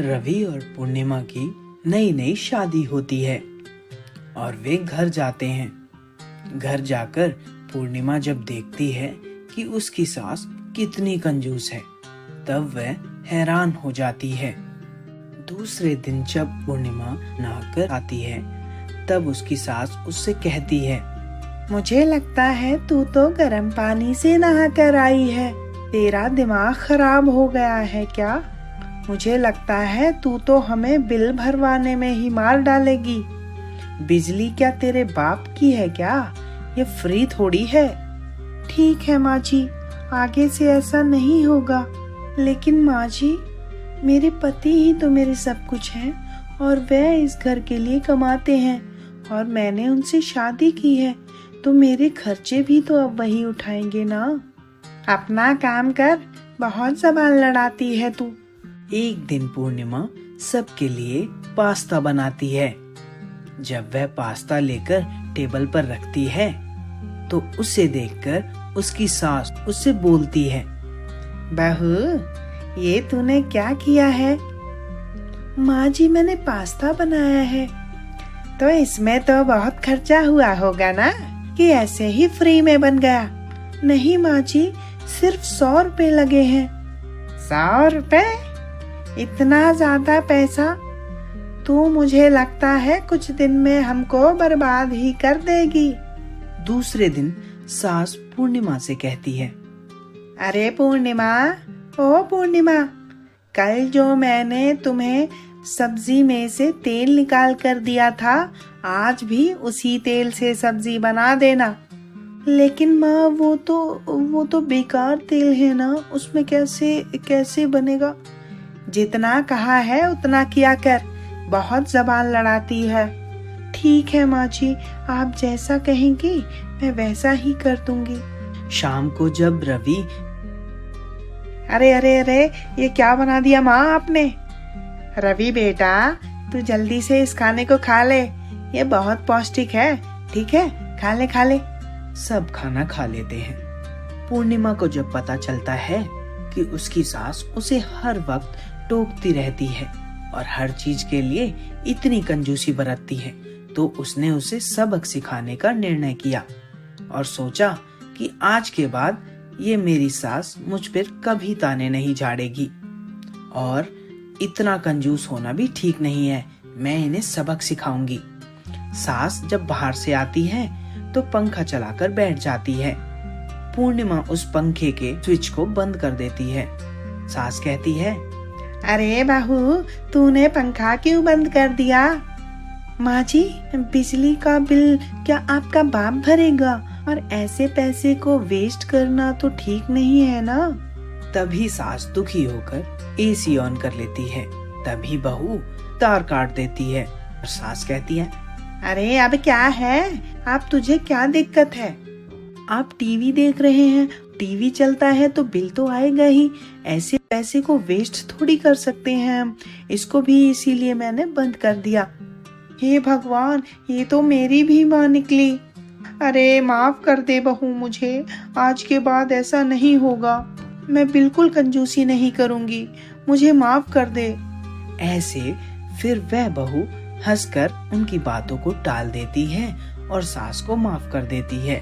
रवि और पूर्णिमा की नई नई शादी होती है और वे घर जाते हैं। घर जाकर पूर्णिमा जब देखती है कि उसकी सास कितनी कंजूस है, तब वह हैरान हो जाती है। दूसरे दिन जब पूर्णिमा नहाकर आती है, तब उसकी सास उससे कहती है, मुझे लगता है तू तो गर्म पानी से नहा कर आई है। तेरा दिमाग खराब हो गया है क्या? मुझे लगता है तू तो हमें बिल भरवाने में ही मार डालेगी। बिजली क्या तेरे बाप की है क्या? ये फ्री थोड़ी है। ठीक है माँ जी, आगे से ऐसा नहीं होगा। लेकिन माँ जी, मेरे पति ही तो मेरे सब कुछ हैं और वह इस घर के लिए कमाते हैं और मैंने उनसे शादी की है, तो मेरे खर्चे भी तो अब वही उठाएंगे ना। अपना काम कर, बहुत ज़बान लड़ाती है तू। एक दिन पूर्णिमा सबके लिए पास्ता बनाती है। जब वह पास्ता लेकर टेबल पर रखती है, तो उसे देखकर उसकी सास उससे बोलती है, बहू, ये तूने क्या किया है? माँ जी, मैंने पास्ता बनाया है। तो इसमें तो बहुत खर्चा हुआ होगा ना, कि ऐसे ही फ्री में बन गया? नहीं माँ जी, सिर्फ 100 रुपए लगे हैं। 100 रुपए? इतना ज्यादा पैसा? तो मुझे लगता है कुछ दिन में हमको बर्बाद ही कर देगी। दूसरे दिन सास पूर्णिमा से कहती है, अरे पूर्णिमा, ओ पूर्णिमा, कल जो मैंने तुम्हें सब्जी में से तेल निकाल कर दिया था, आज भी उसी तेल से सब्जी बना देना। लेकिन माँ, वो तो बेकार तेल है ना, उसमें कैसे बनेगा? जितना कहा है उतना किया कर, बहुत जबान लड़ाती है। ठीक है माँ जी, आप जैसा कहेंगी मैं वैसा ही कर दूंगी। शाम को जब रवि, अरे अरे अरे, ये क्या बना दिया माँ आपने? रवि बेटा, तू जल्दी से इस खाने को खा ले, ये बहुत पौष्टिक है। ठीक है, खा ले। सब खाना खा लेते हैं। पूर्णिमा को जब पता चलता है कि उसकी सास उसे हर वक्त टोकती रहती है और हर चीज के लिए इतनी कंजूसी बरतती है, तो उसने उसे सबक सिखाने का निर्णय किया और सोचा कि आज के बाद ये मेरी सास मुझ पर कभी ताने नहीं झाड़ेगी और इतना कंजूस होना भी ठीक नहीं है। मैं इन्हें सबक सिखाऊंगी। सास जब बाहर से आती है तो पंखा चलाकर बैठ जाती है। पूर्णिमा उस पंखे के स्विच को बंद कर देती है। सास कहती है, अरे बहू, तूने पंखा क्यों बंद कर दिया? माँ जी, बिजली का बिल क्या आपका बाप भरेगा? और ऐसे पैसे को वेस्ट करना तो ठीक नहीं है ना। तभी सास दुखी होकर एसी ऑन कर लेती है। तभी बहू तार काट देती है और सास कहती है, अरे अब क्या है? आप, तुझे क्या दिक्कत है? आप टीवी देख रहे हैं, टीवी चलता है तो बिल तो आएगा ही। ऐसे पैसे को वेस्ट थोड़ी कर सकते हैं हम। इसको भी इसीलिए मैंने बंद कर दिया। हे भगवान, ये तो मेरी भी माँ निकली। अरे माफ कर दे बहू मुझे, आज के बाद ऐसा नहीं होगा। मैं बिल्कुल कंजूसी नहीं करूँगी, मुझे माफ कर दे। ऐसे फिर वह बहू हंसकर उनकी बातों को टाल देती है और सास को माफ कर देती है।